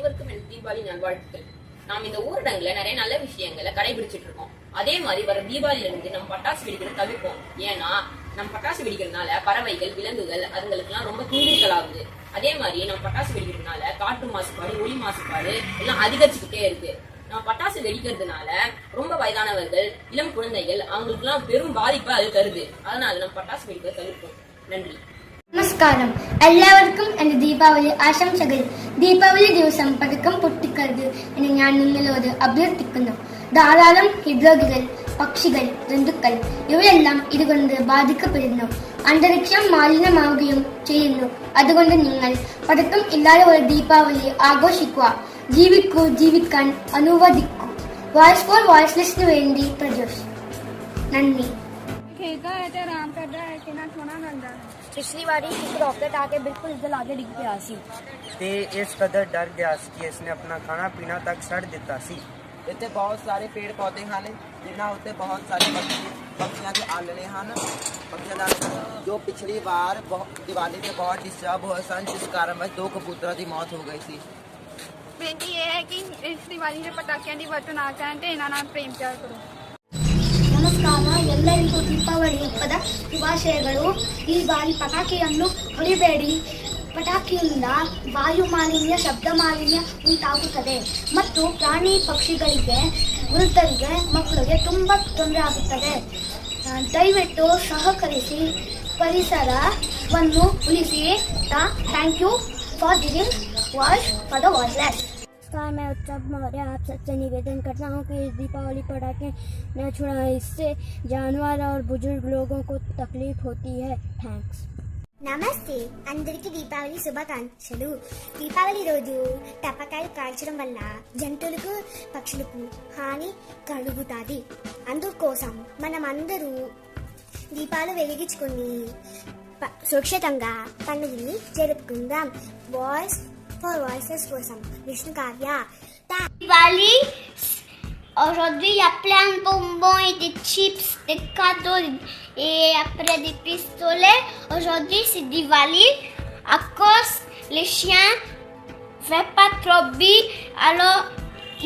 அனைவருக்கும் என் தீபாவளி நல்வாழ்த்துக்கள். நாம் இந்த ஊரடங்குல நிறைய நல்ல விஷயங்களை கடைபிடிச்சிட்டு இருக்கோம். அதே மாதிரி வர தீபாவளியில இருந்து நம்ம பட்டாசு வெடிக்கிறத தவிர்ப்போம். ஏன்னா நம்ம பட்டாசு வெடிக்கிறதுனால பறவைகள், விலங்குகள் அதுங்களுக்கு எல்லாம் ரொம்ப துன்புறுத்தல் ஆகுது. அதே மாதிரி நம்ம பட்டாசு வெடிக்கிறதுனால காற்று மாசுபாடு, ஒளி மாசுபாடு எல்லாம் அதிகரிச்சுக்கிட்டே இருக்கு. நம்ம பட்டாசு வெடிக்கிறதுனால ரொம்ப வயதானவர்கள், இளம் குழந்தைகள் அவங்களுக்கு எல்லாம் பெரும் பாதிப்பை அது தருது. அதனால நம்ம பட்டாசு வெடிக்கிறத தவிர்ப்போம். നന്ദി. നമസ്കാരം. എല്ലാവർക്കും എന്റെ ദീപാവലി ആശംസകൾ. ദീപാവലി ദിവസം പടക്കം പൊട്ടിക്കരുത് എന്ന് ഞാൻ നിങ്ങളോട് അഭ്യർത്ഥിക്കുന്നു. ധാരാളം ഹൃദ്രോഗികൾ, പക്ഷികൾ, ജന്തുക്കൾ ഇവരെല്ലാം ഇതുകൊണ്ട് ബാധിക്കപ്പെടുന്നു. അന്തരീക്ഷം മാലിന്യമാവുകയും ചെയ്യുന്നു. അതുകൊണ്ട് നിങ്ങൾ പടക്കം ഇല്ലാതെ ഒരു ദീപാവലി ആഘോഷിക്കുക. ജീവിക്കൂ, ജീവിക്കാൻ അനുവദിക്കൂ. വോയിസ് ഫോർ വോയിസ്ലെസ്സിന് വേണ്ടി പ്രജോഷ്. നന്ദി. आराम कर रहा है कि ना सोना गंदा पिछली बारी एक रॉकेट आके बिल्कुल इधर आगे डिग पिया सी ते इस कदर डर गया कि इसने अपना खाना पीना तक छड़ दिता सी। ਇੱਥੇ ਬਹੁਤ ਸਾਰੇ ਪੇੜ ਪੌਦੇ ਹਨ ਜਿਨ੍ਹਾਂ ਉੱਤੇ ਬਹੁਤ ਸਾਰੇ ਪੰਛੀਆਂ ਦੇ ਆਲਣੇ ਹਨ। ਪੰਛੀਆਂ ਦਾ ਜੋ ਪਿਛਲੀ ਵਾਰ ਦੀਵਾਲੀ ਤੇ ਬਹੁਤ ਡਿਸਟਰਬ ਹੋਏ ਸਨ, ਜਿਸ ਕਾਰਨ ਵਿੱਚ 2 ਕਬੂਤਰਾਂ ਦੀ ਮੌਤ ਹੋ ਗਈ ਸੀ। ਬੇਨਤੀ ਇਹ ਹੈ ਕਿ ਇਸ ਦੀਵਾਲੀ ਦੇ ਪਟਾਕਿਆਂ ਦੀ ਵਰਤੋਂ ਨਾ ਕਰਨ ਤੇ ਇਹਨਾਂ ਨਾਲ ಪ್ರೇಮ ਪਿਆਰ ਕਰੋ। ನಮಸ್ಕಾರ. ಎಲ್ಲರಿಗೂ ದೀಪಾವಳಿ ಹಬ್ಬದ ಶುಭಾಶಯಗಳು. ಈ ಬಾರಿ ಪಟಾಕಿಯನ್ನು ಹೊಡಿಬೇಡಿ. ಪಟಾಕಿಯಿಂದ ವಾಯು ಮಾಲಿನ್ಯ, ಶಬ್ದ ಮಾಲಿನ್ಯ ಉಂಟಾಗುತ್ತದೆ ಮತ್ತು ಪ್ರಾಣಿ ಪಕ್ಷಿಗಳಿಗೆ, ವೃದ್ಧರಿಗೆ, ಮಕ್ಕಳಿಗೆ ತುಂಬ ತೊಂದರೆ ಆಗುತ್ತದೆ. ದಯವಿಟ್ಟು ಸಹಕರಿಸಿ ಪರಿಸರವನ್ನು ಉಳಿಸಿ. Thank you for giving voice for the voiceless. नमस्कार, मैं उत्सव मौर्य आप सबसे निवेदन करता हूँ कि इस दीपावली पटाखे न छुड़ाएं. इससे जानवर और बुजुर्ग लोगों को तकलीफ होती है. थैंक्स. నమస్తే, అందరికీ దీపావళి శుభాకాంక్షలు. దీపావళి రోజు టపాకాయలు కాల్చడం వల్ల జంతువులకు, పక్షులకు హాని కలుగుతుంది. అందుకోసం మనం అందరూ దీపాలు వెలిగించుకొని సురక్షితంగా పండుగని జరుపుకుందాం. వాయిస్ for voices కోసం Vishnu Kavya. Diwali, aujourd'hui il y a plein de bonbons et des chips, des cadeaux et après des pistolets. Aujourd'hui c'est Diwali à cause les chiens fait pas trop bruit, alors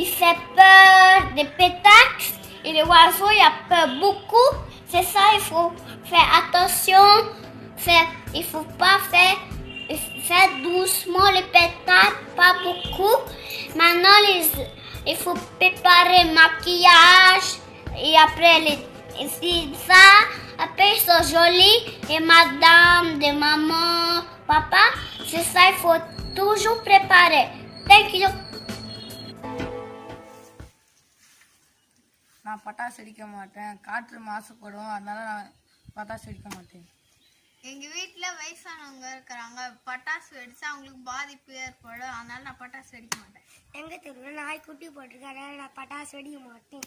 il fait peur des pétacles et les oiseaux il y a peur beaucoup. C'est ça, il faut faire attention, il faut pas faire doucement les pétales, pas beaucoup. Maintenant, il faut préparer le maquillage et après ça, après ils sont jolis et madame, des mamans, papa, c'est ça, il faut toujours préparer. Thank you. நான் பட்டாசு வெடிக்க மாட்டேன். காற்று மாசுபடும், அதனால நான் பட்டாசு வெடிக்க மாட்டேன். எங்கள் வீட்டில் வயசானவங்க இருக்கிறாங்க. பட்டாசு வெடிச்சா அவங்களுக்கு பாதிப்பு ஏற்படும், அதனால நான் பட்டாசு வெடிக்க மாட்டேன். எங்கள் தெருவில் நாய்க்குட்டி போட்டிருக்கேன், அதனால நான் பட்டாசு வெடிக்க மாட்டேன்.